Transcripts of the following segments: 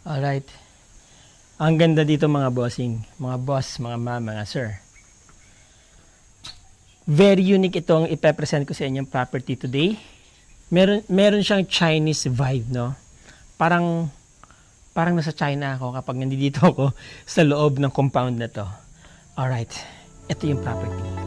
Alright. Ang ganda dito mga bossing, mga boss, mga ma'am, mga sir. Very unique itong ipepresent ko sa inyong property today. Meron siyang Chinese vibe, no? Parang nasa China ako kapag nandito ako sa loob ng compound na to. Alright, ito yung property.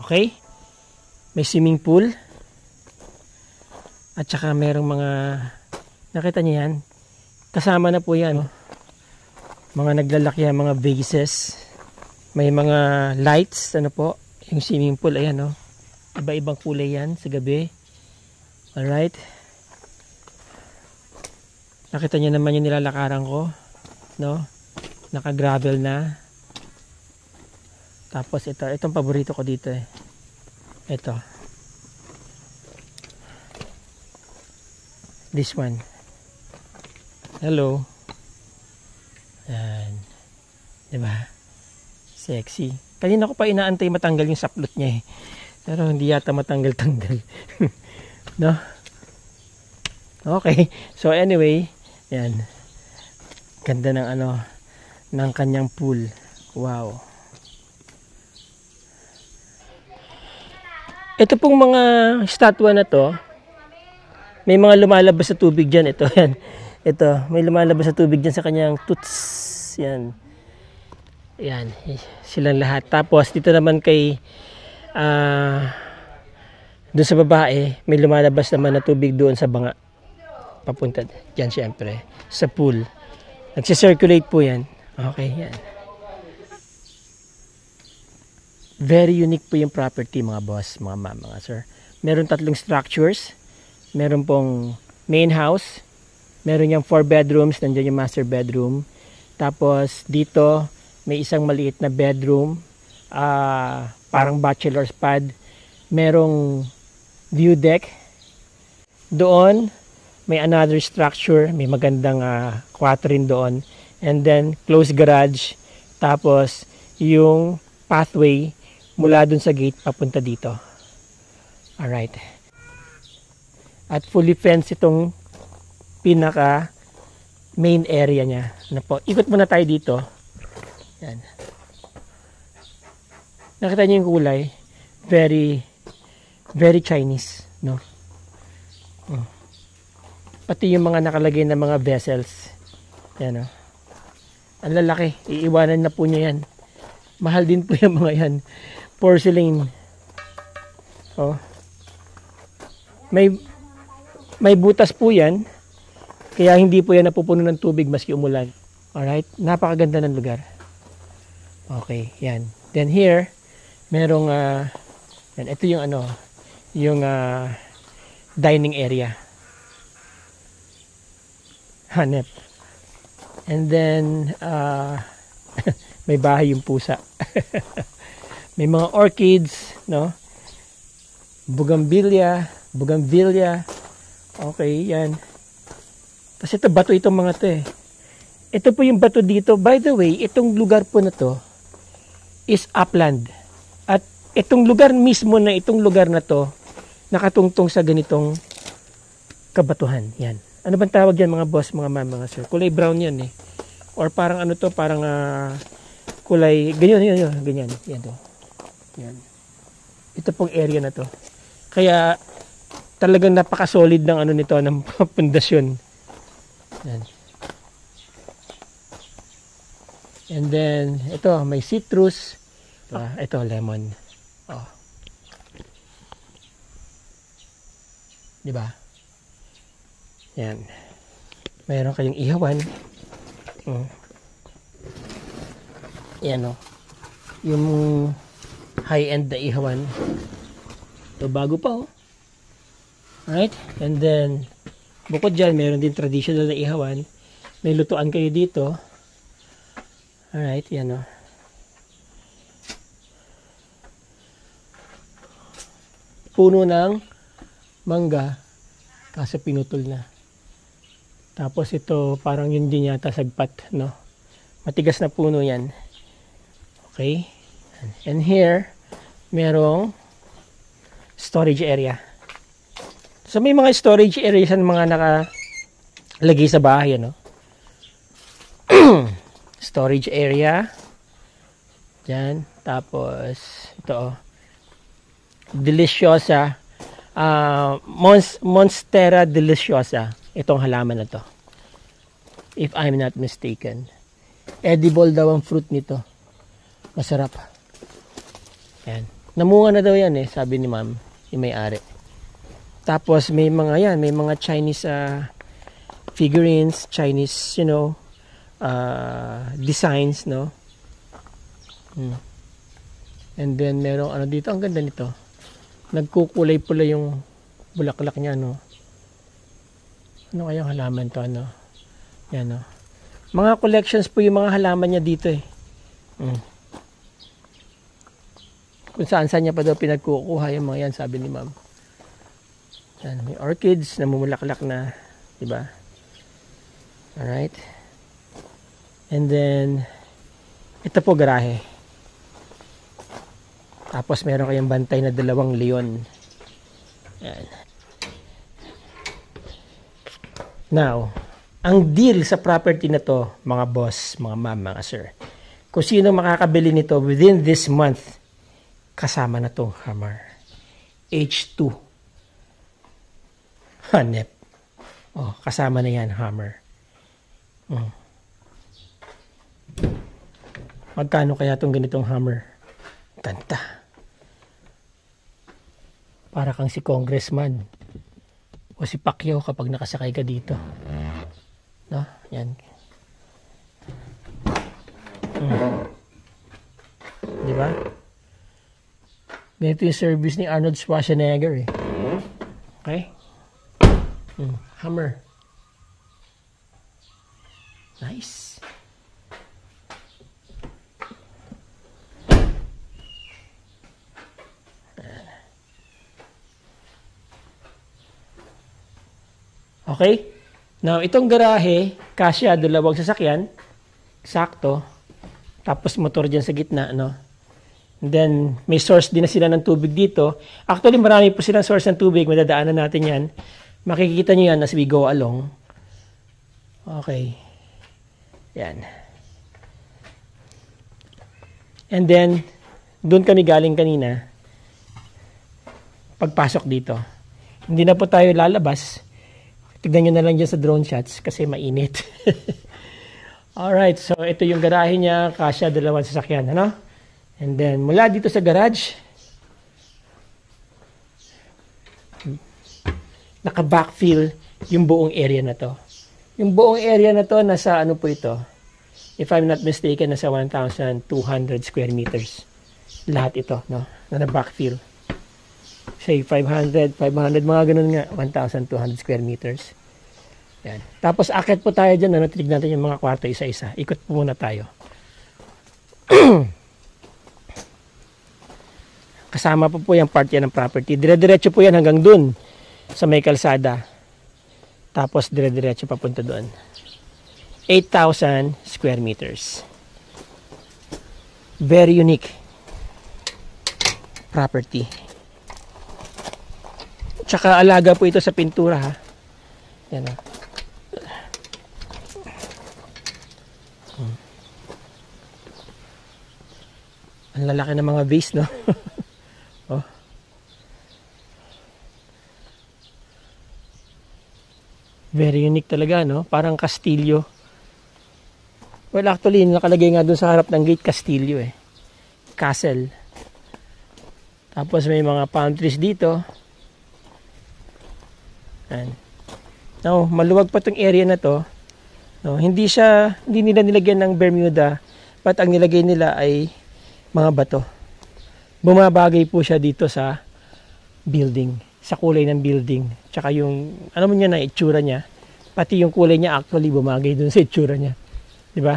Okay? May swimming pool. At saka merong mga, nakita niyo yan? Kasama na po yan. Mga naglalaki yan, mga vases. May mga lights, ano po. Yung swimming pool, ayan o. Iba-ibang kulay yan sa gabi. Alright. Nakita niyo naman yung nilalakaran ko. No? Naka-gravel na. Tapos itong paborito ko dito eh. Ito. This one. Hello. Yan. Diba? Sexy. Kanina ko pa inaantay matanggal yung saplot niya eh. Pero hindi yata matanggal-tanggal. No? Okay. So anyway, yan. Ganda ng ng kanyang pool. Wow. Ito pong mga statwa na to, may mga lumalabas sa tubig dyan. Ito, yan. Ito, may lumalabas sa tubig dyan sa kanyang toots. Yan. Yan. Silang lahat. Tapos, dito naman kay, doon sa babae, may lumalabas naman na tubig doon sa banga. papunta dyan syempre sa pool. Nagsisirculate po yan. Okay, yan. Very unique po yung property mga boss, mga ma'am, mga sir. Meron 3 structures. Meron pong main house. Meron yung 4 bedrooms. Nandiyan yung master bedroom. Tapos dito may isang maliit na bedroom. Parang bachelor's pad. Merong view deck. Doon may another structure. May magandang kwarto rin doon. And then closed garage. Tapos yung pathway mula dun sa gate papunta dito. Alright. At fully fenced itong pinaka main area niya. Ano po? Ikot muna tayo dito. Yan. Nakita niyo yung kulay? Very, very Chinese. No? Pati yung mga nakalagay na mga vessels. Yan o. Ang lalaki. Iiwanan na po niya yan. Mahal din po yung mga yan. Porcelain. Oh. May butas po yan. Kaya hindi po yan napupuno ng tubig maski umulan. Alright? Napakaganda ng lugar. Okay, yan. Then here, merong yan, ito yung yung dining area. Hanep. And then may bahay yung pusa. May mga orchids, no? Bougainvillea. Okay, yan. Tapos ito, bato itong mga to eh. Ito po yung bato dito. By the way, itong lugar po na to is upland. At itong lugar mismo na to, nakatungtong sa ganitong kabatuhan. Yan. Ano bang tawag yan mga boss, mga ma'am, mga sir? Kulay brown yan eh. Or parang ano to, parang kulay, ganyan. Yan to. Yan. Ito pong area na to. Kaya talagang napaka-solid ng nito, ng pundasyon. Yan. And then, ito, may citrus. Ito, lemon. Oh. Diba? Yan. Mayroon kayong ihawan. Yan o. Yung high-end na ihawan. Ito, bago pa o. Alright? And then, bukod dyan, mayroon din traditional na ihawan. May lutuan kayo dito. Alright, yan o. Puno ng mangga. Kaso pinutol na. Tapos ito, parang yun din yata sagpat, no? Matigas na puno yan. Okay? And here, merong storage area. So may mga storage area sa mga nakalagay sa bahay, ano? Storage area. Diyan. Tapos, ito, Deliciosa. Monstera deliciosa. Itong halaman na to. If I'm not mistaken. Edible daw ang fruit nito. Masarap. Yan. Namunga na daw yan eh, sabi ni ma'am, yung may-ari. Tapos may mga may mga Chinese figurines, Chinese, designs, no? And then merong dito, ang ganda nito. Nagkukulay-pula yung bulaklak niya, no? Ano kayang halaman to, Yan, no? Mga collections po yung mga halaman niya dito eh. Kung saan niya pa daw pinagkukuha yung mga yan, sabi ni ma'am. Yan, may orchids na mumulaklak na, diba? Alright. And then, ito po garahe. Tapos meron kayong bantay na 2 leon. Yan. Now, ang deal sa property na to, mga boss, mga ma'am, mga sir, kung sino makakabili nito within this month, kasama na tong Hammer H2 Hanep. Kasama na yan, Hammer. Magkano kaya tong ganitong Hammer? Ganda. Para kang si congressman. O si Pacquiao kapag nakasakay ka dito. No? Yan. Di ba? Ganito yung service ni Arnold Schwarzenegger eh. Okay? Hammer. Nice. Okay? Now, itong garahe, kasya, dalawang sasakyan. Sakto. Tapos motor dyan sa gitna, no? And then, may source din na sila ng tubig dito. Actually, marami po silang source ng tubig. Madadaanan natin yan. Makikita nyo yan as we go along. Okay. Yan. And then, doon kami galing kanina. Pagpasok dito. Hindi na po tayo lalabas. Tignan nyo na lang dyan sa drone shots kasi mainit. Alright, so ito yung garahe niya. Kasya, dalawang sasakyan. Ano? And then, mula dito sa garage, naka-backfill yung buong area na to. Yung buong area na to, nasa ano po ito? If I'm not mistaken, nasa 1,200 square meters. Lahat ito, no? Na backfill. Say 500, mga ganun nga, 1,200 square meters. Yan. Tapos akit po tayo dyan, titig natin yung mga kwarto isa-isa. Ikot po muna tayo. Kasama po yung part yan ng property. Dire-diretso po yan hanggang dun sa may kalsada. Tapos dire-diretso papunta doon. 8,000 square meters. Very unique property. Tsaka alaga po ito sa pintura ha. Yan o. Ang lalaki ng mga vase, no? Oh. Very unique talaga, no? Parang kastilyo. Well, actually, nakalagay nga dun sa harap ng gate, kastilyo eh. Castle. Tapos may mga palm trees dito. Ayan. Now, maluwag pa tong area na to. No, hindi nila nilagyan ng Bermuda, but ang nilagay nila ay mga bato. Bumabagay po siya dito sa building, sa kulay ng building. Tsaka yung, ano mo niya na, itsura niya. Pati yung kulay niya actually bumagay dun sa itsura niya. Diba?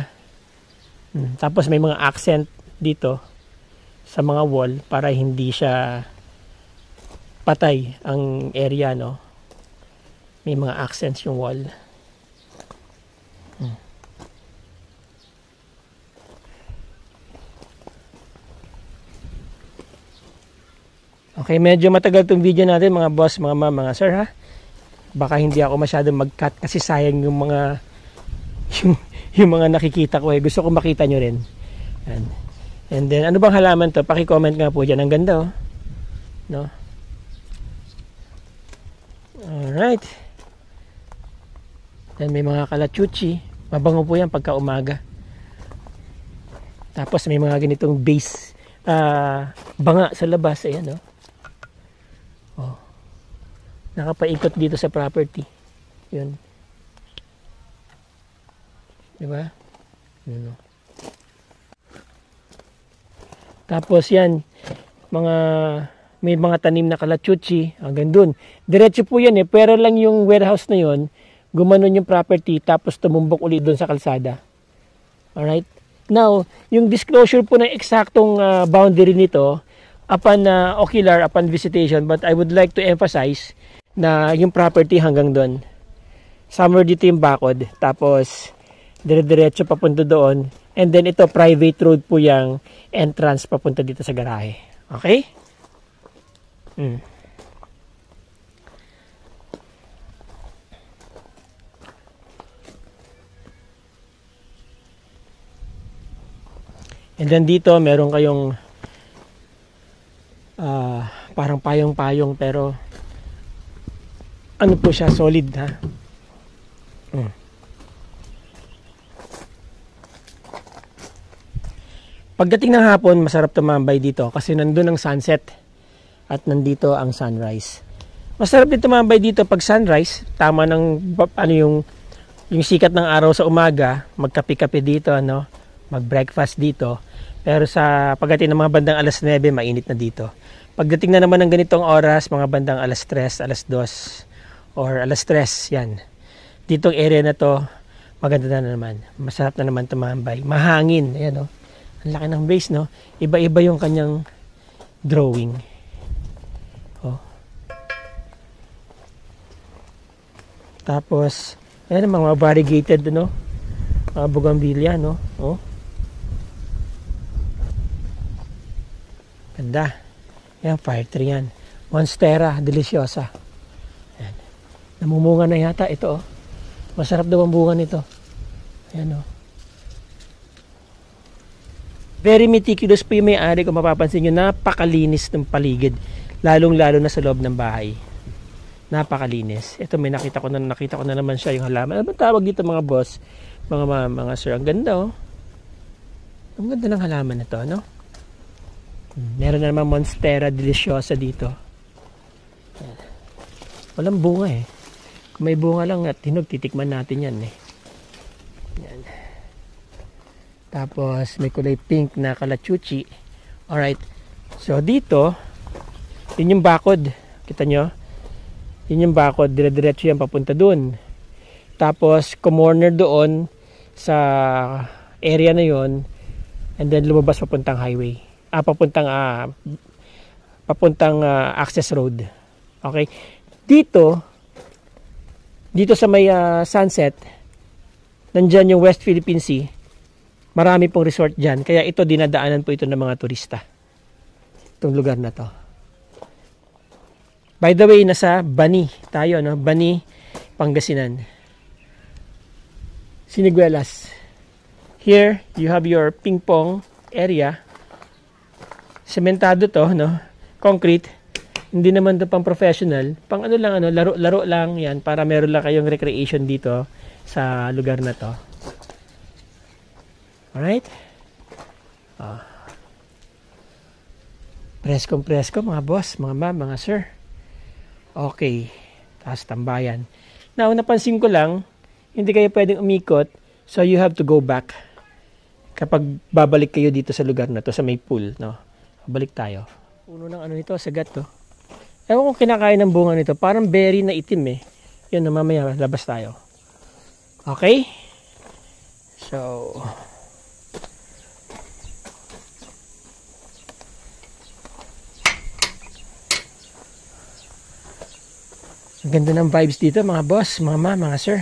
Tapos may mga accent dito sa mga wall para hindi siya patay ang area, no? May mga accents yung wall. Okay, medyo matagal tong video natin mga boss, mga ma'am, mga sir ha. Baka hindi ako masyadong mag-cut kasi sayang yung mga yung mga nakikita ko eh. Gusto ko makita nyo rin. And then, ano bang halaman to? Paki-comment nga po dyan. Ang ganda oh. No? Alright. Then may mga kalachuchi. Mabango po yan pagka umaga. Tapos may mga ganitong base banga sa labas. Ayan oh. Oh. Nakapaikot dito sa property. Yun. Diba? Yun oh. Tapos yan, may mga tanim na kalachuchi hanggang dun. Diretso po yan eh, pero lang yung warehouse na yun, gumanon yung property tapos tumumbok ulit dun sa kalsada. Alright? Now, yung disclosure po ng eksaktong boundary nito, upon ocular, upon visitation, but I would like to emphasize na yung property hanggang dun. Somewhere dito yung bakod, tapos dire-diretso papunta doon. And then ito, private road po yung entrance papunta dito sa garahe. Okay? And then dito, meron kayong parang payong-payong pero ano po siya, solid ha? Pagdating ng hapon, masarap tumambay dito kasi nandun ang sunset at nandito ang sunrise. Masarap din tumambay dito pag sunrise. Tama ng ano yung sikat ng araw sa umaga, magkape-kape dito, ano, mag-breakfast dito. Pero sa pagdating ng mga bandang alas 9, mainit na dito. Pagdating na naman ng ganitong oras, mga bandang alas 3, alas 2, or alas 3, yan. Ditong area na to, maganda na naman. Masarap na naman tumambay. Mahangin, ayan, oh. Ang laki ng base, no? Iba-iba yung kanyang drawing. Oh. Tapos, ayan, mga variegated, no? Mga bougainvillea, no? Oh. Ganda. Ayan, fire tree yan. Monstera deliciosa. Ayan. Namumunga na yata ito, oh. Masarap daw ang bunga nito. Ayan, oh. Very meticulous po yung may-ari, kung mapapansin nyo. Napakalinis ng paligid. Lalong-lalo na sa loob ng bahay. Napakalinis. Ito, may nakita ko na naman siya, yung halaman. Ano ba tawag dito, mga boss? Mga sir. Ang ganda, oh. Ang ganda ng halaman na to, no? Meron na naman Monstera deliciosa dito. Walang bunga, eh. Kung may bunga lang at hinog, titikman natin yan, eh. Yan. Tapos, may kulay pink na kalachuchi. Alright. So, dito, yun yung bakod. Kita nyo? Yun yung bakod. Dire-diretso yan papunta dun. Tapos, kumorner doon sa area na yon, and then lumabas papuntang highway. Papuntang access road. Okay? Dito sa may sunset, nandyan yung West Philippine Sea. Marami pong resort dyan. Kaya ito, dinadaanan po ito ng mga turista. Itong lugar na to. By the way, nasa Bani tayo, no? Bani, Pangasinan. Siniguelas. Here, you have your ping pong area. Sementado to, no? Concrete. Hindi naman to pang professional. Pang ano lang, laro lang yan para meron lang kayong recreation dito sa lugar na to. Alright? Presko mga boss, mga ma'am, mga sir. Okay. Taas tambayan. Now, napansin ko lang, hindi kayo pwedeng umikot, so you have to go back. Kapag babalik kayo dito sa lugar na to, sa may pool, no? Balik tayo. Puno ng ano nito, sagat to. Ewan kung kinakain ng bunga nito, parang berry na itim, eh. Yun, mamaya labas tayo. Okay? So, ang ganda ng vibes dito, mga boss, mga ma, mga sir.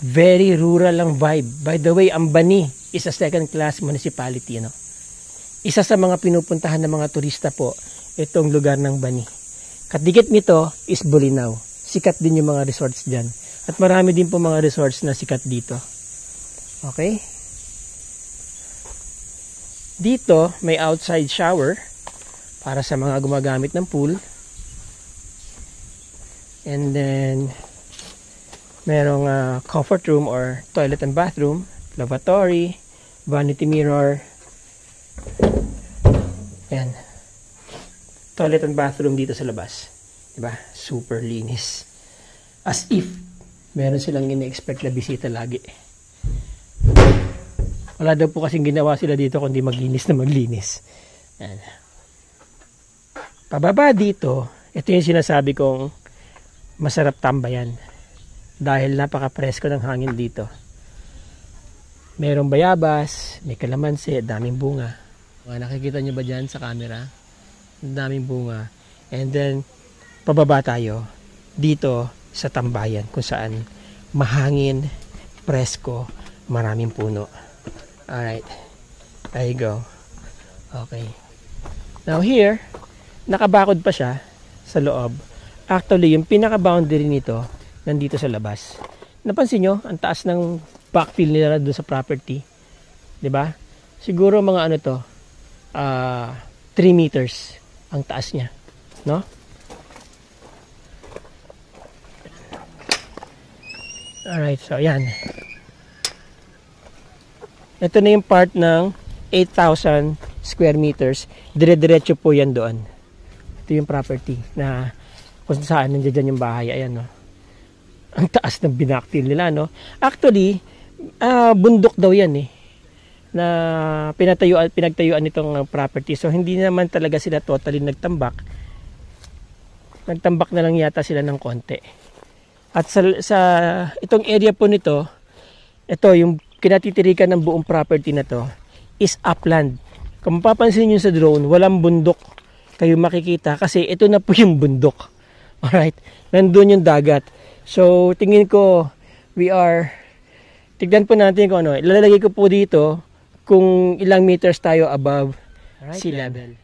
Very rural lang vibe. By the way, ang Bani is a second-class municipality, ano? Isa sa mga pinupuntahan ng mga turista po, itong lugar ng Bani. Katigit nito is Bolinao. Sikat din yung mga resorts dyan. At marami din po mga resorts na sikat dito. Okay? Dito, may outside shower para sa mga gumagamit ng pool. And then, merong comfort room or toilet and bathroom, lavatory, vanity mirror. Ayan. Toilet and bathroom dito sa labas. Diba? Super linis. As if, meron silang ina-expect na bisita lagi. Wala daw po kasing ginawa sila dito kundi maglinis na maglinis. Ayan. Pababa dito, ito yung sinasabi kong masarap tambayan dahil napaka-presko ng hangin dito. Merong bayabas, may kalamansi, daming bunga. Nakikita nyo ba dyan sa camera? Daming bunga. And then, pababa tayo dito sa tambayan kung saan mahangin, presko, maraming puno. Alright. There you go. Okay. Now here, nakabakod pa siya sa loob. Actually, yung pinaka-boundary nito, nandito sa labas. Napansin nyo, ang taas ng backfill nila doon sa property. 'Di ba? Siguro mga ano to, 3 meters ang taas niya. No? Alright, so yan. Ito na yung part ng 8,000 square meters. Dire-diretso po yan doon. Ito yung property na kung saan nandiyan yung bahay. Ayan, no? Ang taas ng binaktil nila, no? Actually, bundok daw yan eh, na pinagtayuan nitong property. So hindi naman talaga sila totally nagtambak. Nagtambak na lang yata sila ng konti. At sa itong area po nito, ito yung kinatitirikan ng buong property na to is upland. Kung mapapansin nyo sa drone, walang bundok kayo makikita kasi ito na po yung bundok. Alright, nandun yung dagat. So tingin ko tignan po natin kung ano, ilalagay ko po dito kung ilang meters tayo above sea level.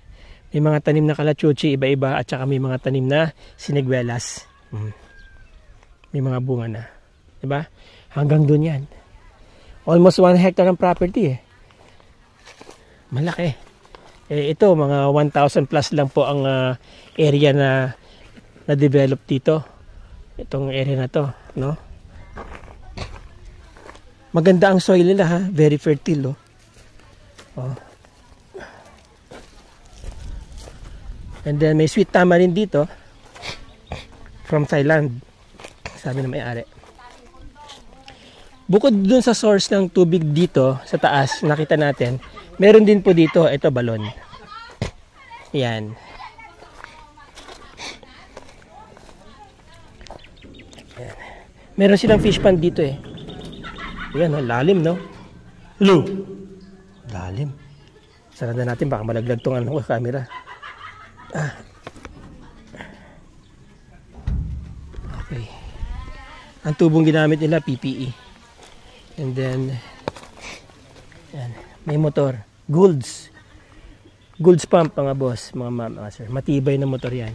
May mga tanim na kalachuchi, iba-iba, at saka may mga tanim na siniguelas. May mga bunga na. Diba? Hanggang dun yan. Almost 1 hectare ng property eh. Malaki. Ito, mga 1,000 plus lang po ang area na na-develop dito. Itong area na to, no? Maganda ang soil nila, ha? Very fertile, oh. Oh. And then may sweet tamarind dito from Thailand, sabi na may-ari. Bukod dun sa source ng tubig dito sa taas, nakita natin, meron din po dito, ito balon. Yan. Yan. Meron silang fish pond dito eh. Yan, lalim, no? Hello. Lalim. Sarada natin, baka malaglag tong camera. Okay. Ang tubong ginamit nila PPE. And then yan, may motor, Goulds pump mga boss, mga sir. Matibay na motor yan.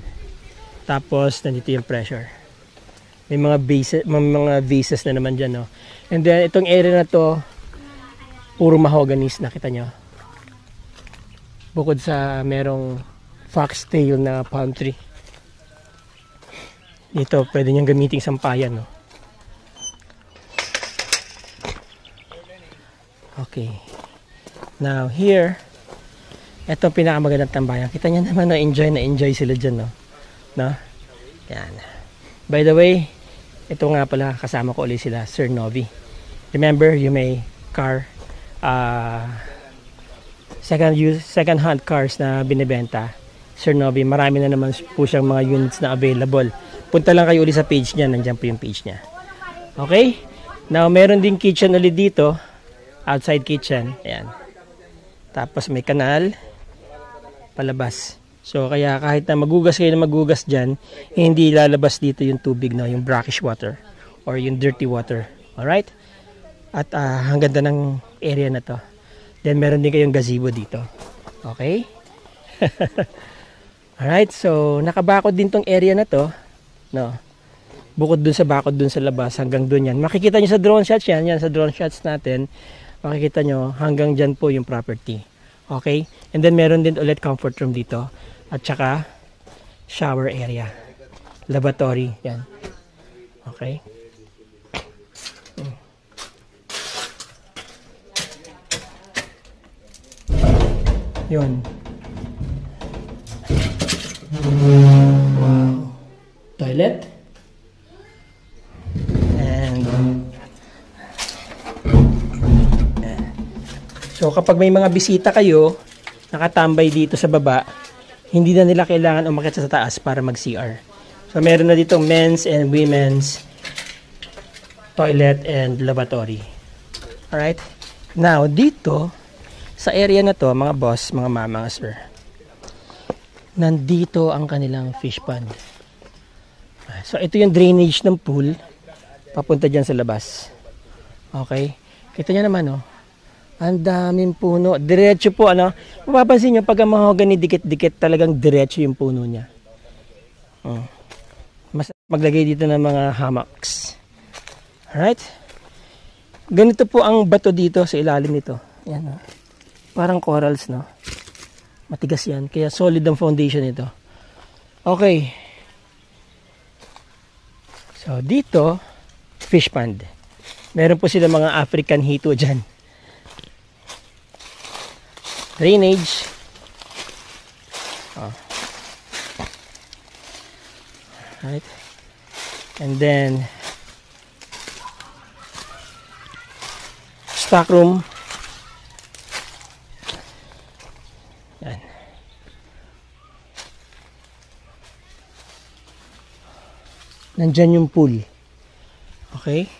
Tapos nandito yung pressure. May mga vases na naman dyan, no? And then itong area na to puro mahoganis, nakita nyo. Bukod sa merong foxtail na palm tree. Dito, pwede niyang gamiting sampayan, no? Okay. Now, here, ito pinakamagandang tambayan. Kita niyo naman, no? Enjoy sila dyan, no? No? Yan. By the way, ito nga pala, kasama ko ulit sila, Sir Novi. Remember, you may car, second hand cars na binibenta. Sir Novi, marami na naman po siyang mga units na available. Punta lang kayo ulit sa page niya, nandiyan po yung page niya. Okay? Now, meron din kitchen ulit dito. Outside kitchen. Ayan. Tapos may kanal. Palabas. So, kaya kahit na magugas kayo na magugas dyan, hindi lalabas dito yung tubig, no? Yung brackish water. Or yung dirty water. Alright? At ang ganda ng area na to. Then, meron din kayong gazebo dito. Okay? Alright, so nakabakod din tong area na to, no? Bukod dun sa bakod dun sa labas, hanggang dun yan. Makikita nyo sa drone shots yan sa drone shots natin, makikita nyo hanggang dyan po yung property. Okay? And then meron din ulit comfort room dito, at saka shower area, lavatory, yan. Okay? Yun. Wow. Toilet. And so kapag may mga bisita kayo nakatambay dito sa baba, hindi na nila kailangan umakyat sa taas para mag-CR. So meron na dito men's and women's toilet and lavatory. Alright? Now dito sa area na to, mga boss, mga mama, mga sir, nandito ang kanilang fish pond. So ito yung drainage ng pool papunta dyan sa labas. Okay? Kita nyo naman, oh. Ang daming puno. Diretso po, ano. Mapapansin nyo, pag ang mahogany dikit-dikit, talagang diretso yung puno niya. Mas maglagay dito ng mga hammocks. Alright? Ganito po ang bato dito sa ilalim nito. Yan, oh. Parang corals, no? Matigas yan. Kaya solid ang foundation nito. Okay. So, dito, fish pond. Meron po sila mga African hito dyan. Drainage. Oh. Right? And then stock room. Yan. Nandyan yung pool. Okay?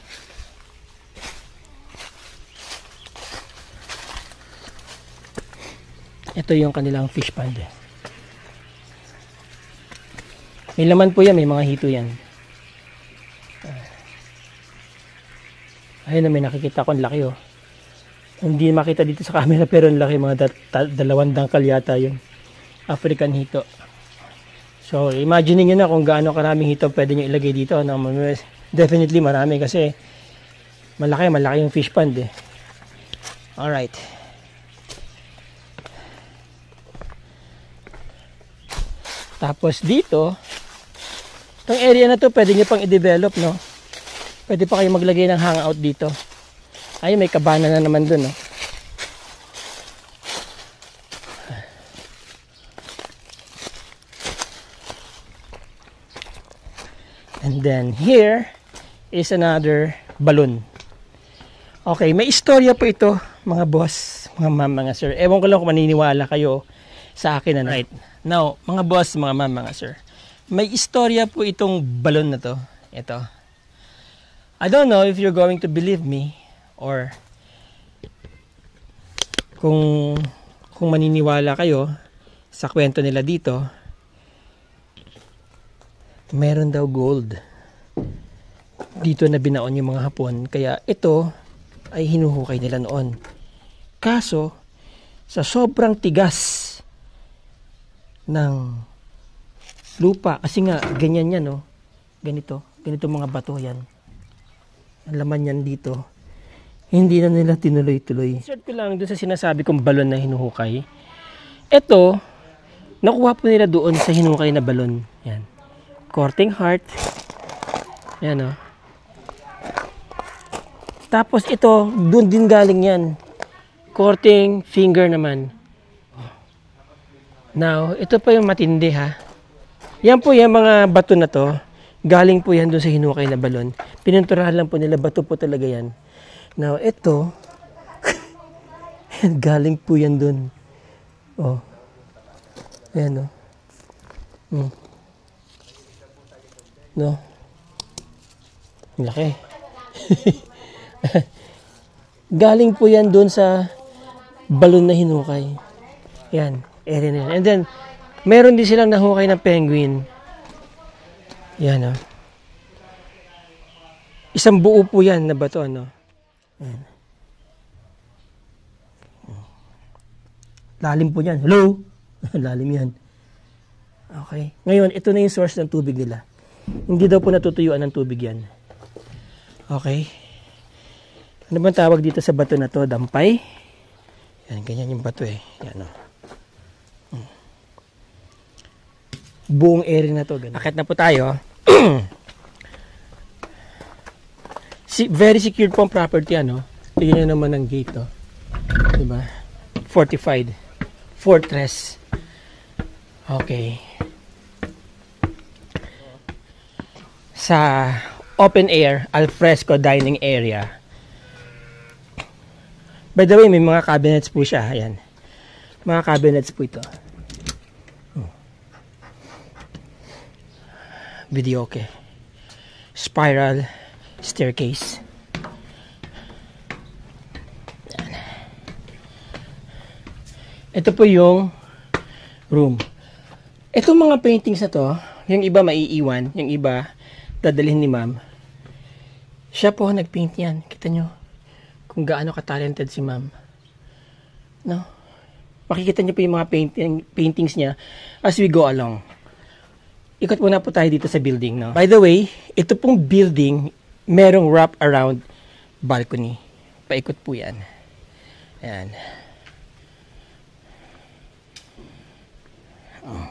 Ito yung kanilang fish pond. May laman po yan, may mga hito yan. Ayun na, may nakikita ko, ang laki oh. Hindi makita dito sa camera pero ang laki, mga 2 dangkal yata yung African hito. So, imagine niyo na kung gaano karaming hito pwede nyo ilagay dito. No? Definitely marami kasi malaki yung fish pond eh. Alright. Tapos dito, itong area na to pwede nyo pang i-develop, no? Pwede pa kayo maglagay ng hangout dito. Ay, may kabana na naman dun, no? And then here is another balloon. Okay, may istorya po ito, mga boss, mga ma'am, mga sir. Ewan ko lang kung maniniwala kayo sa akin, ano? Right. Now, mga boss, mga ma'am, mga sir. May istorya po itong balloon na to. Ito. I don't know if you're going to believe me or kung maniniwala kayo sa kwento nila dito. Meron daw gold dito na binaon yung mga Hapon, kaya ito ay hinuhukay nila noon. Kaso sa sobrang tigas ng lupa, kasi nga ganyan yan, no? Ganito mga bato yan. Ang laman yan dito. Hindi na nila tinuloy-tuloy. Insert ko lang doon sa sinasabi kong balon na hinuhukay. Ito, nakuha po nila doon sa hinukay na balon. Yan. Courting heart. Yan, o. Tapos ito, doon din galing yan. Courting finger naman. Now, ito pa yung matindi, ha. Yan po yung mga bato na to. Galing po yan doon sa hinukay na balon. Pininturahan lang po nila, bato po talaga yan. Now, ito, galing po yan doon. Oh. Ayan, oh. No? Laki. Galing po yan doon sa balon na hinukay. Yan. Area na yan. And then, meron din silang nahukay ng penguin. Yan, oh. Isang buo po yan na bato, ano. Yan. Lalim po yan. Hello? Lalim yan. Okay. Ngayon, ito na yung source ng tubig nila. Hindi daw po natutuyuan ng tubig yan. Okay. Ano bang tawag dito sa bato na to? Dampay? Yan, ganyan yung bato eh. Yan, oh. Buong area na to. Ganun. Akit na po tayo. Very secured po ang property, ano? Tingnan nyo naman ang gate, oh. Diba? Fortified. Fortress. Okay. Sa open air, alfresco dining area. By the way, may mga cabinets po siya. Ayan. Mga cabinets po ito. Video okay. Spiral staircase. Ayan. Ito po yung room. Itong mga paintings na to, yung iba maiiwan, yung iba dadalhin ni ma'am. Siya po nagpaint yan. Kita nyo kung gaano ka-talented si ma'am. No? Makikita nyo po yung mga paintings niya as we go along. Ikot muna po tayo dito sa building. No? By the way, ito pong building, merong wrap around balcony. Paikot po yan. Ayan. Oh.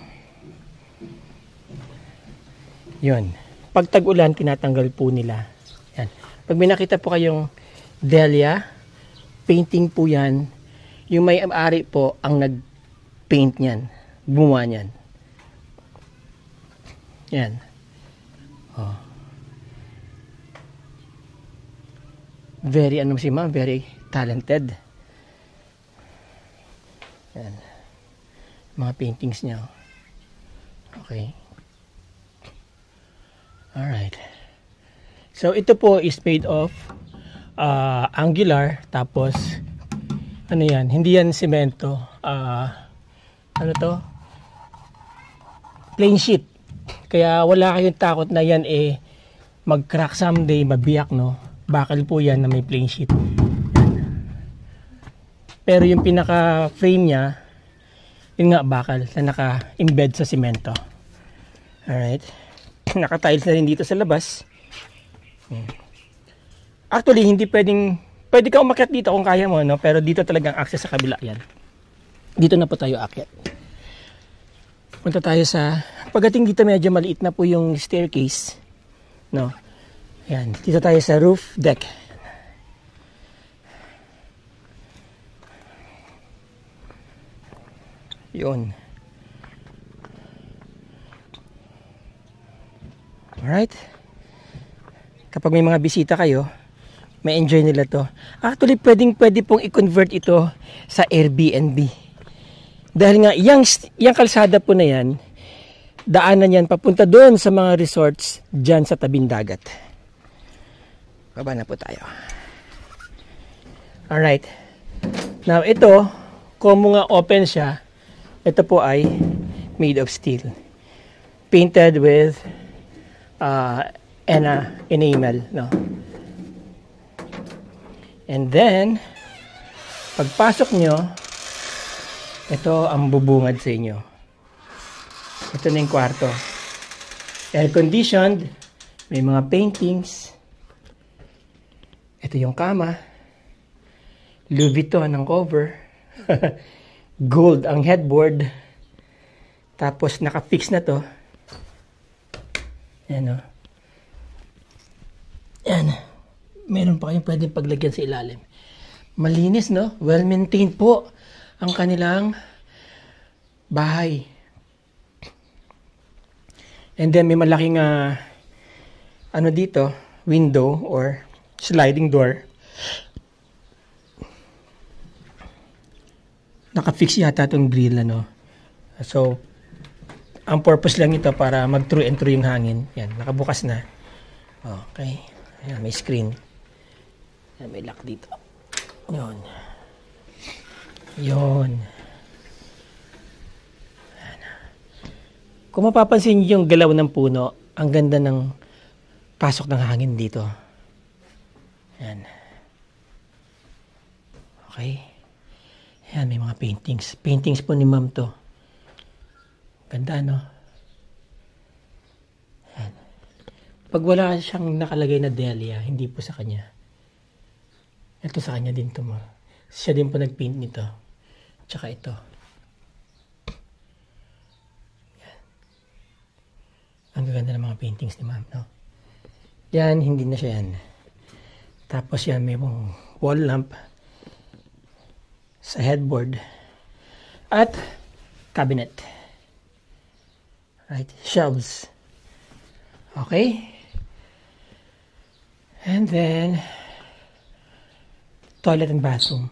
Yun. Pag tag-ulan, tinatanggal po nila. Yan. Pag may nakita po kayong dahlia, painting po yan. Yung may-ari po ang nag-paint niyan. Gumawa niyan. Yan. Oh. Very, ano si ma'am, very talented. Yan. Mga paintings niya. Okay. Alright. So, ito po is made of angular. Tapos, ano yan? Hindi yan semento. Ano to? Plain sheet. Kaya wala kayong takot na yan mag-crack someday, mabiyak, no? Bakal po yan na may plain sheet. Yan. Pero yung pinaka-frame niya, yun nga bakal na naka-embed sa semento. Alright. Naka-tiles na rin dito sa labas. Actually, hindi pwede ka umakyat dito kung kaya mo, no? Pero dito talagang access sa kabila yan. Dito na po tayo akyat. Punta tayo sa, pagdating dito medyo maliit na po yung staircase, no? Yan, dito tayo sa roof deck. Yun. Alright. Kapag may mga bisita kayo, may enjoy nila to. Actually, pwede pong i-convert ito sa Airbnb. Dahil nga, yung kalsada po na yan, daanan yan papunta doon sa mga resorts dyan sa tabing dagat. Baba na po tayo. Alright. Now, ito, kung mga open siya, ito po ay made of steel. Painted with enamel, no? And then, pagpasok nyo, ito ang bubungad sa inyo. Ito na yung kwarto. Air-conditioned, may mga paintings. Ito yung kama. Louis Vuitton ang cover. Gold ang headboard. Tapos naka-fix na to. Yan o. Yan. Meron pa kayong pwedeng paglagyan sa ilalim. Malinis, no? Well-maintained po ang kanilang bahay. And then may malaking ano dito, window or sliding door. Naka-fix yata itong grill, ano. So, ang purpose lang ito para mag-through and through yung hangin. Yan, nakabukas na. Okay. Ayan, may screen. Ayan, may lock dito. Yun. Yun. Ayan. Kung mapapansin niyo yung galaw ng puno, ang ganda ng pasok ng hangin dito. Ayan. Okay. Ayan, may mga paintings. Paintings po ni ma'am to. Ganda, no? Ayan. Pag wala siyang nakalagay na dahlia, hindi po sa kanya. Ito sa kanya din to, ma. Siya din po nag-paint nito. Tsaka ito. Ayan. Ang gaganda ng mga paintings ni ma'am, no? Yan, hindi na siya yan. Tapos yan, may wall lamp sa headboard at cabinet. Right, shelves. Okay. And then toilet and bathroom.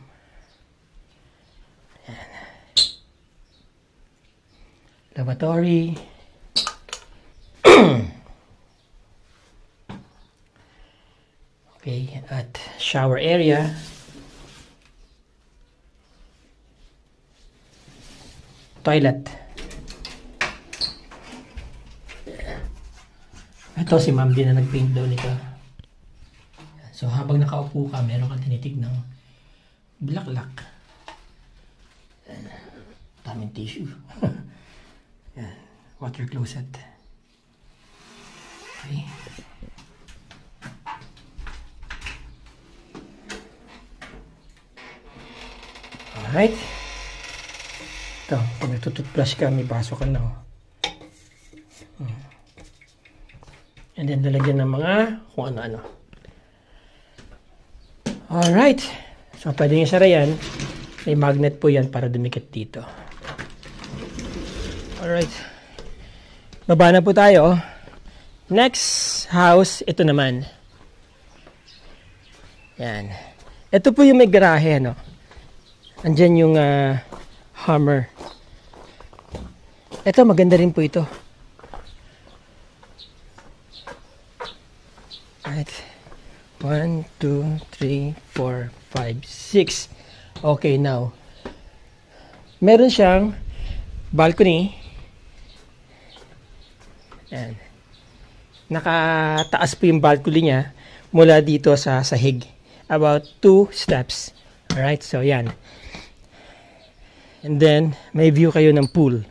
Ayan. Lavatory. Okay, at shower area. Toilet. Ito si ma'am din na nag-paint daw nito. So habang nakaupo ka, meron kang tinitig ng bulaklak. Daming tissue. Yan. Water closet. Okay. Alright. Ito, pag nagtututbrush ka, may baso ka na. And then, lalagyan ng mga kung ano-ano. Alright. So, pwede nyo sara yan. May magnet po yan para dumikit dito. Alright. Baba na po tayo. Next house, ito naman. Yan. Ito po yung may garahe, ano. Andyan yung Hummer. Ito, maganda rin po ito. Right. 1, 2, 3, 4, 5, 6. Okay, now. Meron siyang balcony. Yan. Nakataas po yung balcony niya mula dito sa sahig. About 2 steps. Alright, so yan. And then, may view kayo ng pool.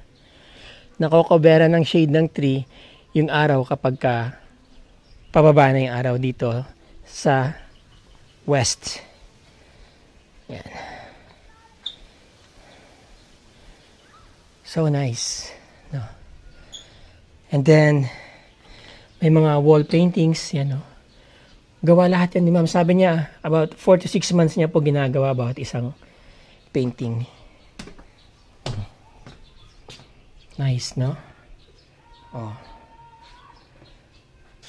Nakokobera ng shade ng tree yung araw kapag pababa na yung araw dito sa west. Yan. So nice. No? And then, may mga wall paintings, yan, no? Gawa lahat yan ni ma'am. Sabi niya, about 4 to 6 months niya po ginagawa about isang painting. Nice, no? Oh.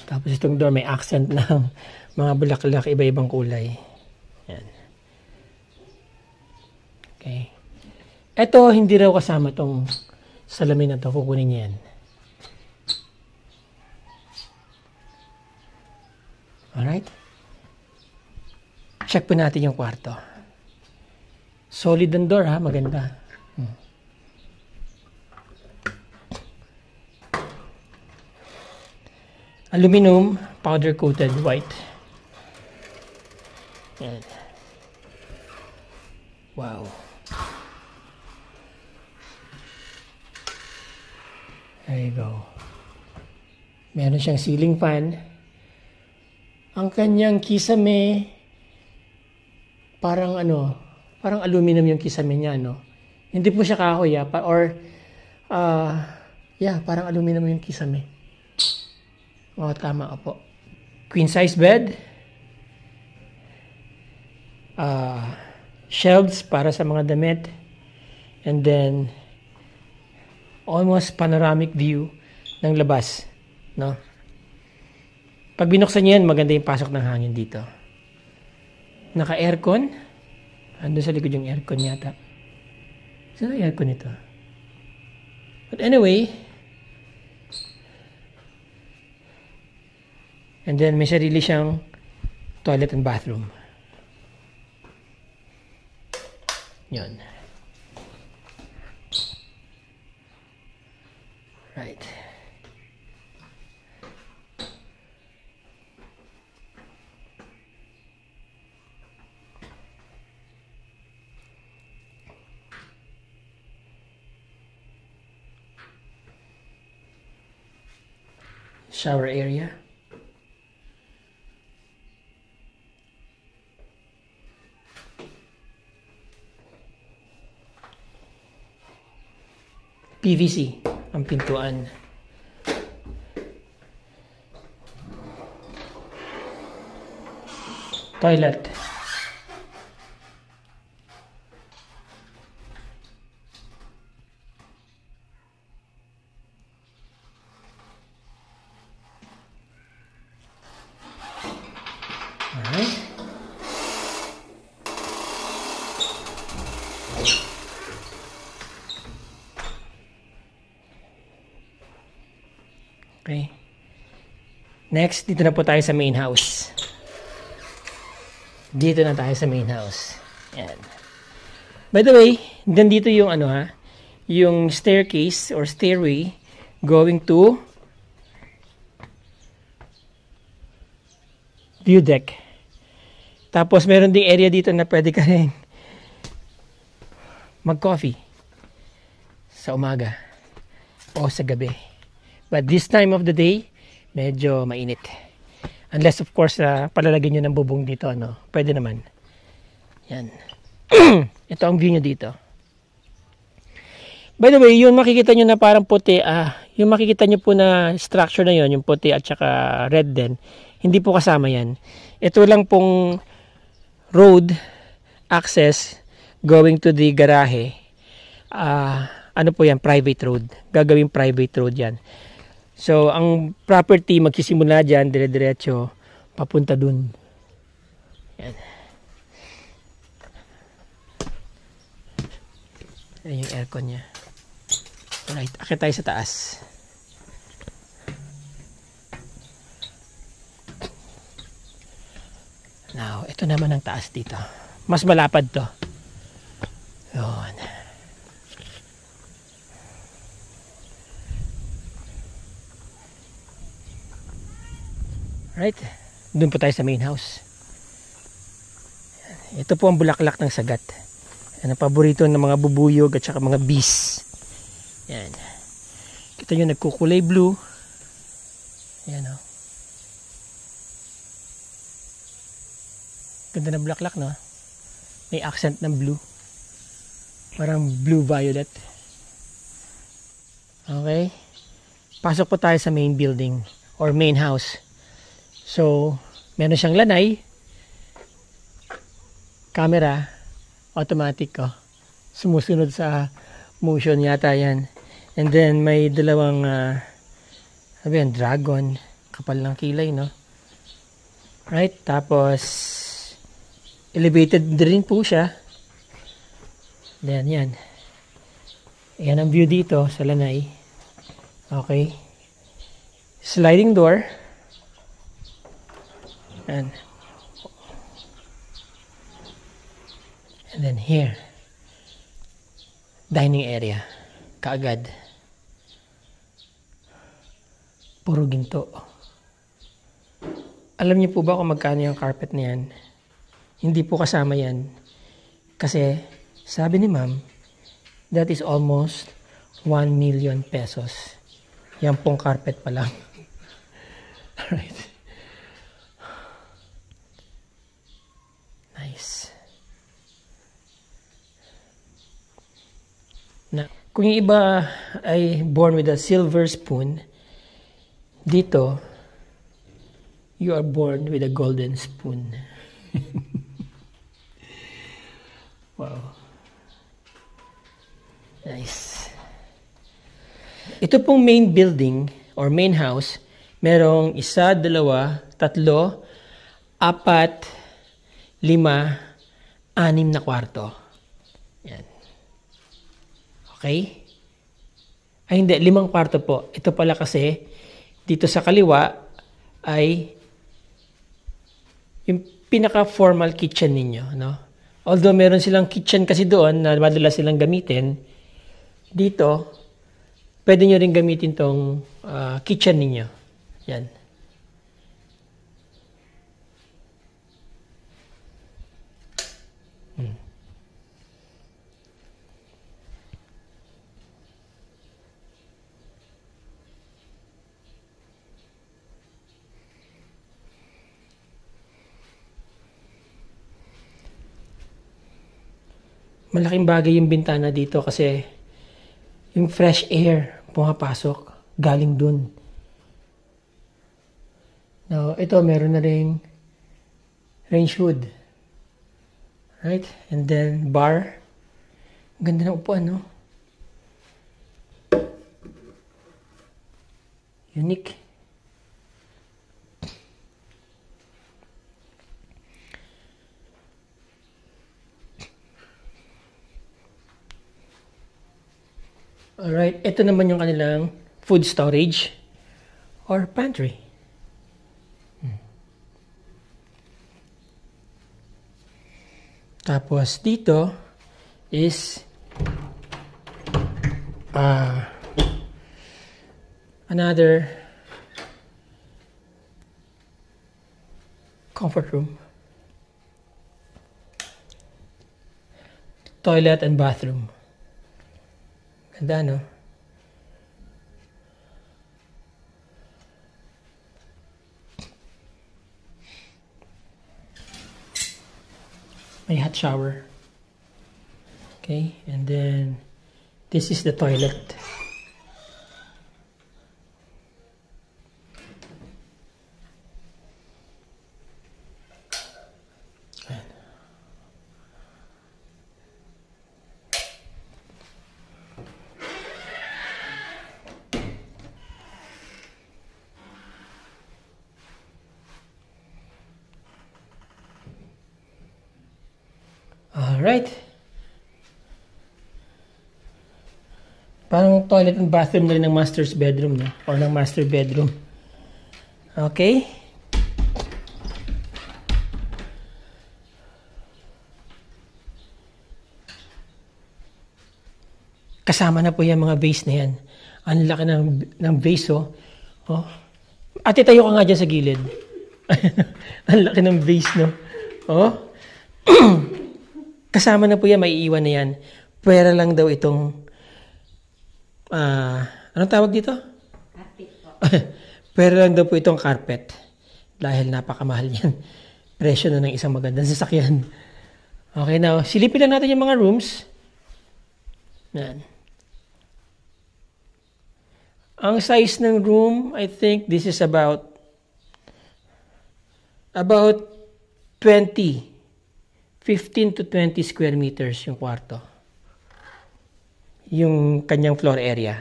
Tapos itong door, may accent ng mga bulaklak, iba-ibang kulay. Yan. Okay. Ito, hindi raw kasama tong salamin na to. Kukunin niya yan. Alright? Check po natin yung kwarto. Solid ang door, ha? Maganda. Aluminum, powder-coated white. Yan. Wow. There you go. Meron siyang ceiling fan. Ang kanyang kisame, parang parang aluminum yung kisame niya, no? Hindi po siya kahoy, parang aluminum yung kisame. Oh, tama ka po. Queen size bed. Shelves para sa mga damit. And then, almost panoramic view ng labas, no? Pag binuksan niyo yan, maganda yung pasok ng hangin dito. Naka-aircon. Ando sa likod yung aircon yata. Saan ang aircon ito? But anyway, and then may sarili siyang toilet and bathroom. Yun. Right. Shower area. PVC ang pintuan. Toilet. Alright. Okay. Next, dito na po tayo sa main house. Dito na tayo sa main house. Yan. By the way, dito yung yung staircase or stairway going to view deck. Tapos meron ding area dito na pwede ka rin mag-coffee sa umaga o sa gabi. But this time of the day, medyo mainit. Unless of course, palalagyan nyo ng bubong dito, pwede naman. Yan. Ito ang view nyo dito. By the way, yung makikita nyo na parang puti, yung makikita nyo po na structure na yon, yung puti at saka red din, hindi po kasama yan. Ito lang pong road access going to the garahe. Ano po yan? Private road. Gagawing private road yan. So, ang property magsisimula dyan, dire-diretso, papunta dun. Yan. Yan yung aircon niya. Alright, akit tayo sa taas. Now, ito naman ang taas dito. Mas malapad to. Yun. Right? Doon po tayo sa main house. Ito po ang bulaklak ng sagat. Yan ang paborito ng mga bubuyog at saka mga bees. Yan. Kita nyo nagkukulay blue. Yan o. Ganda ng bulaklak, no? May accent ng blue. Parang blue-violet. Okay. Pasok po tayo sa main building or main house. So, meron siyang lanay. Camera. Automatic, oh. Sumusunod sa motion yata yan. And then, may dalawang dragon. Kapal ng kilay, no? Right? Tapos, elevated din po siya. Then, yan. Yan ang view dito sa lanay. Okay. Sliding door. And then here. Dining area. Kaagad. Puro ginto. Alam niyo po ba kung magkano yung carpet na yan? Hindi po kasama yan. Kasi, sabi ni ma'am, that is almost 1 million pesos. Yan pong carpet pa lang. Alright. Nice. Na, kung yung iba ay born with a silver spoon, dito, you are born with a golden spoon. Wow. Nice. Ito pong main building or main house, merong 1, 2, 3, 4, 5, 6 na kwarto. Yan. Okay? Ay hindi, 5 kwarto po. Ito pala kasi, dito sa kaliwa ay yung pinaka-formal kitchen ninyo, no? Although meron silang kitchen kasi doon na madalas silang gamitin, dito, pwede nyo rin gamitin tong kitchen ninyo. Yan. Malaking bagay yung bintana dito kasi yung fresh air pumapasok galing dun. Now, ito meron na ring range hood. Right? And then bar. Ganda ng upuan, no? Unique. Alright, ito naman yung kanilang food storage or pantry. Tapos dito is another comfort room. Toilet and bathroom. Ganda, no? May hot shower. Okay, and then this is the toilet. Alright. Parang toilet and bathroom na rin ng master's bedroom, no? Or ng master bedroom. Okay. Kasama na po yung mga vase na yan. Ang laki ng vase, oh. Oh. Ate, tayo ka nga dyan sa gilid. Ang laki ng vase, no? Oh. Kasama na po yan, maiiwan na yan. Pwera lang daw itong anong tawag dito? Carpet po. Pero lang daw po itong carpet. Dahil napakamahal yan. Presyo na ng isang magandang sasakyan. Okay, now, silipin lang natin yung mga rooms. Yan. Ang size ng room, I think this is about 15 to 20 square meters yung kwarto. Yung kanyang floor area.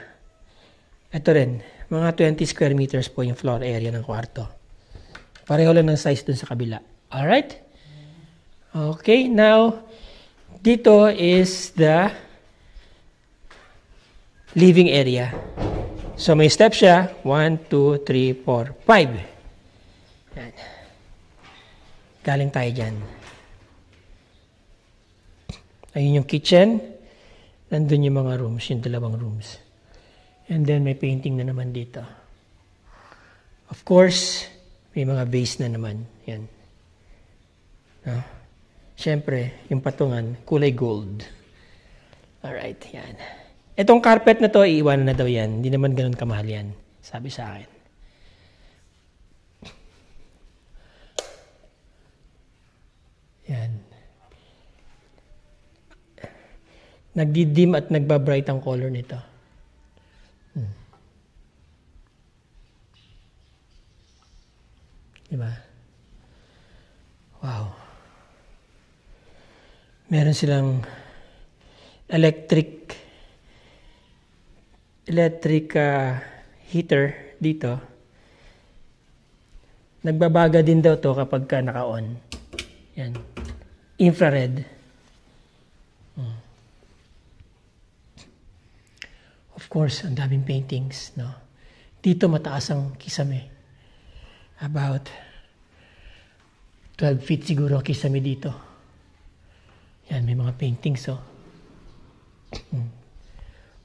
Ito rin, mga 20 square meters po yung floor area ng kwarto. Pareho lang ng size dun sa kabila. Alright? Okay, now, dito is the living area. So, may step siya. 1, 2, 3, 4, 5. Yan. Galing tayo dyan. Ayun yung kitchen. Nandun yung mga rooms, yung dalawang rooms. And then, may painting na naman dito. Of course, may mga vase na naman. Yan. No? Siyempre, yung patungan, kulay gold. Alright, yan. Itong carpet na to, iiwanan na daw yan. Hindi naman ganun kamahal yan. Sabi sa akin. Yan. Nagdidim at nagbabright ang color nito. Diba? Wow. Meron silang electric heater dito. Nagbabaga din daw to kapag ka naka-on. Yan. Infrared. Of course, ang daming paintings, no? Dito mataas ang kisame. About 12 feet siguro ang kisame dito. Yan, may mga paintings, oh.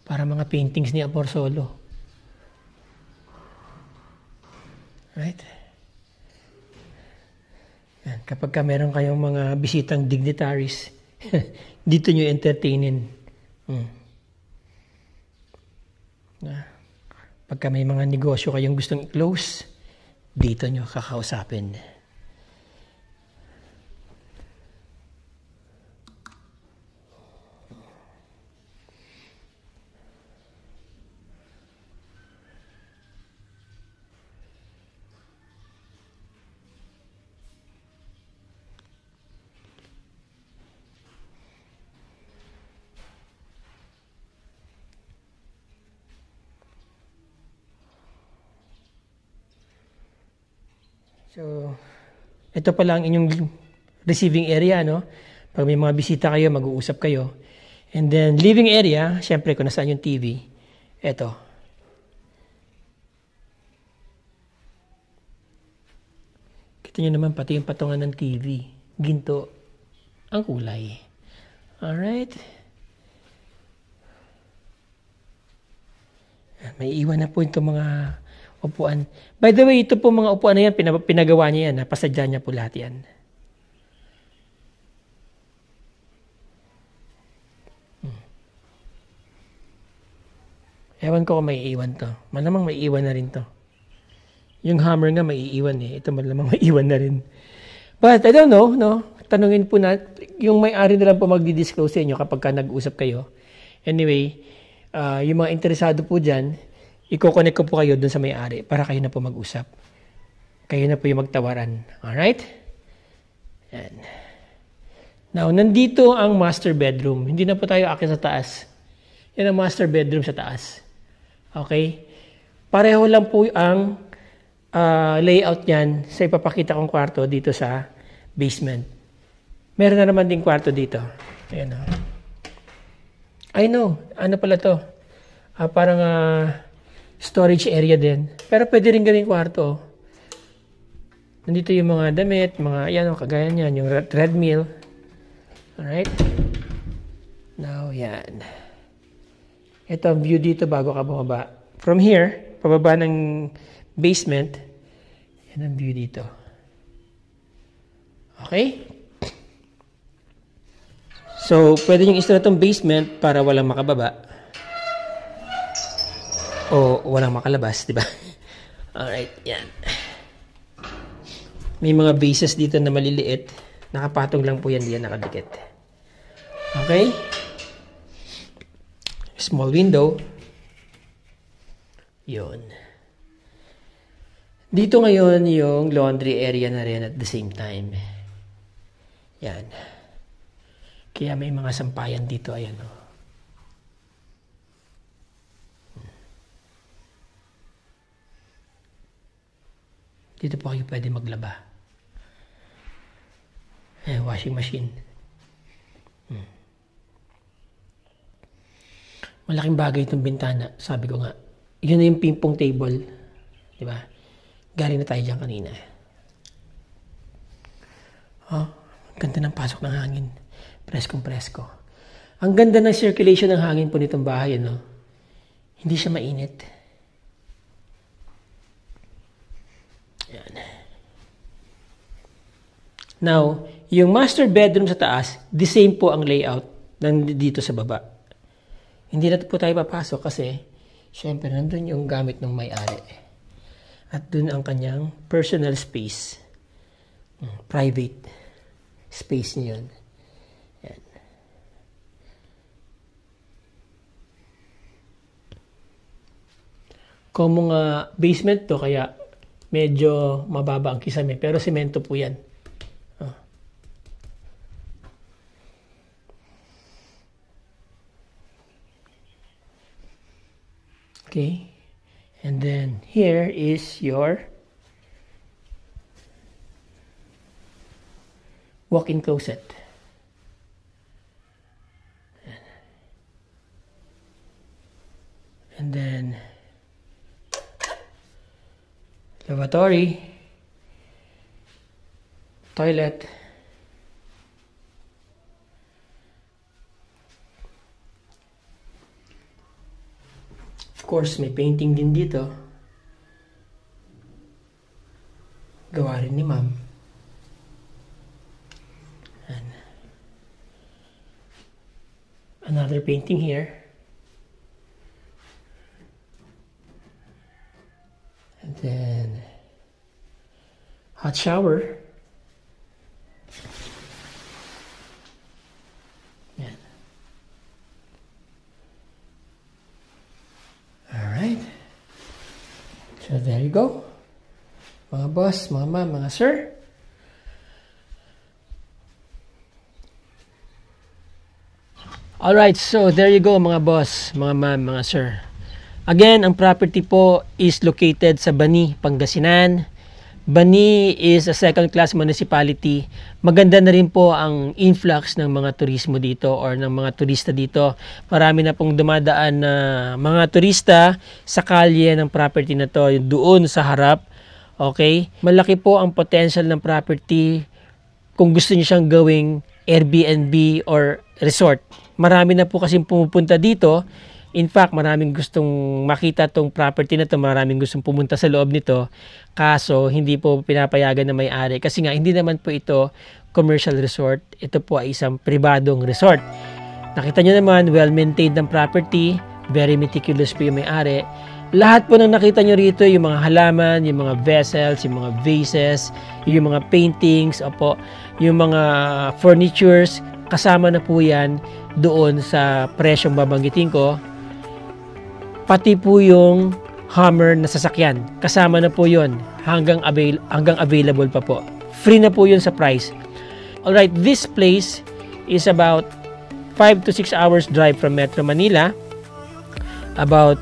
Para mga paintings ni Apor Solo. Right? Yan. Kapag ka meron kayong mga bisitang dignitaries, dito nyo entertainin. Pagka may mga negosyo kayong gustong i-close, dito nyo kakausapin. So, ito pala ang inyong receiving area, no? Pag may mga bisita kayo, mag-uusap kayo. And then, living area, syempre kung nasaan yung TV, ito. Kita nyo naman, pati yung patungan ng TV. Ginto ang kulay. Alright? May iwan na po itong mga upuan. By the way, ito po mga upuan na yan, pinagawa niya yan. Pasadya niya po lahat yan. Ewan ko kung may iwan to. Malamang may iwan na rin to. Yung hammer nga may iwan eh. Ito malamang may iwan na rin. But I don't know, no? Tanungin po na, yung may-ari na lang po magdi-disclose sa inyo kapag ka nag-usap kayo. Anyway, yung mga interesado po dyan, i-connect ko po kayo dun sa may-ari para kayo na po mag-usap. Kayo na po yung magtawaran. Alright? Yan. Now, nandito ang master bedroom. Hindi na po tayo akit sa taas. Yan ang master bedroom sa taas. Okay? Pareho lang po ang layout niyan sa ipapakita kong kwarto dito sa basement. Meron na naman ding kwarto dito. Ayan na. I know. Ano pala to? Parang storage area din. Pero pwede rin gawing kwarto. Nandito yung mga damit, mga, yan, kagaya niyan, yung treadmill. Alright? Now, yan. Ito ang view dito bago ka bumaba. From here, pababa ng basement, yan ang view dito. Okay? So, pwede nyo isara itong basement para walang makababa. O walang makalabas, di ba? Alright, yan. May mga bases dito na maliliit. Nakapatong lang po yan, diyan nakadikit. Okay? Small window. Yun. Dito ngayon yung laundry area na rin at the same time. Yan. Kaya may mga sampayan dito. Ayan o. Dito po kayo pwede maglaba. Washing machine. Malaking bagay itong bintana. Sabi ko nga, yun na yung ping-pong table. Diba? Galing na tayo dyan kanina. Ang ganda ng pasok ng hangin. Preskong presko. Ang ganda ng circulation ng hangin po nitong bahay. Ano? Hindi siya mainit. Yan. Now, yung master bedroom sa taas, the same po ang layout ng dito sa baba. Hindi na po tayo papasok kasi syempre nandun yung gamit ng may-ari. At dun ang kanyang personal space. Private space niya yun. Yan. Kung mga basement to, kaya medyo mababa ang kisame. Pero semento po yan. Okay. And then here is your walk-in closet. And then lavatory, toilet, of course may painting din dito, gawa rin ni ma'am. And another painting here. And then hot shower. Yan. Alright. So there you go. Mga boss, mga ma'am, mga sir. Alright, so there you go mga boss, mga ma'am, mga sir. Again, ang property po is located sa Bani, Pangasinan. Bani is a second-class municipality. Maganda na rin po ang influx ng mga turismo dito or ng mga turista dito. Marami na pong dumadaan na mga turista sa kalye ng property na to, doon sa harap. Okay? Malaki po ang potential ng property kung gusto niyo siyang gawing Airbnb or resort. Marami na po kasing pumupunta dito. In fact, maraming gustong makita tong property na to, maraming gustong pumunta sa loob nito. Kaso, hindi po pinapayagan na may-ari. Kasi nga, hindi naman po ito commercial resort. Ito po ay isang pribadong resort. Nakita nyo naman, well-maintained ng property. Very meticulous po yung may-ari. Lahat po ng nakita nyo rito, yung mga halaman, yung mga vessels, yung mga vases, yung mga paintings, opo, yung mga furnitures, kasama na po yan doon sa presyong babanggitin ko. Pati po yung Hummer na sasakyan. Kasama na po yun. Hanggang available pa po. Free na po yun sa price. Alright, this place is about 5 to 6 hours drive from Metro Manila. About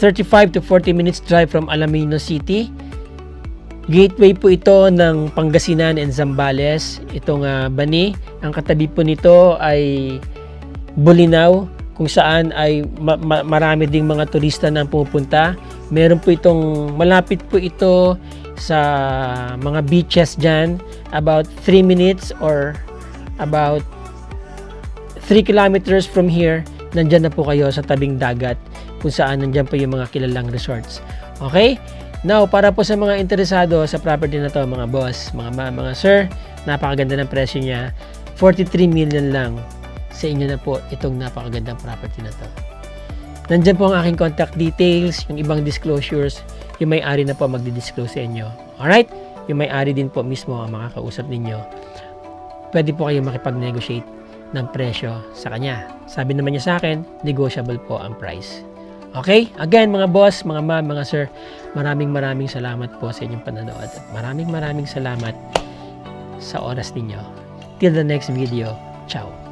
35 to 40 minutes drive from Alaminos City. Gateway po ito ng Pangasinan and Zambales. Itong Bani. Ang katabi po nito ay Bolinao, kung saan ay marami ding mga turista na pumupunta. Meron po itong, malapit po ito sa mga beaches dyan. About 3 minutes or about 3 kilometers from here, nandyan na po kayo sa tabing dagat, kung saan nandyan po yung mga kilalang resorts. Okay? Now, para po sa mga interesado sa property na to, mga boss, mga sir, napakaganda ng presyo niya. 43 million lang sa inyo na po itong napakagandang property na to. Nandyan po ang aking contact details, yung ibang disclosures, yung may-ari na po magdi-disclose sa inyo. Alright? Yung may-ari din po mismo ang makakausap ninyo. Pwede po kayo makipag-negotiate ng presyo sa kanya. Sabi naman niya sa akin, negotiable po ang price. Okay? Again, mga boss, mga ma'am, mga sir, maraming salamat po sa inyong panonood. At maraming salamat sa oras ninyo. Till the next video. Ciao.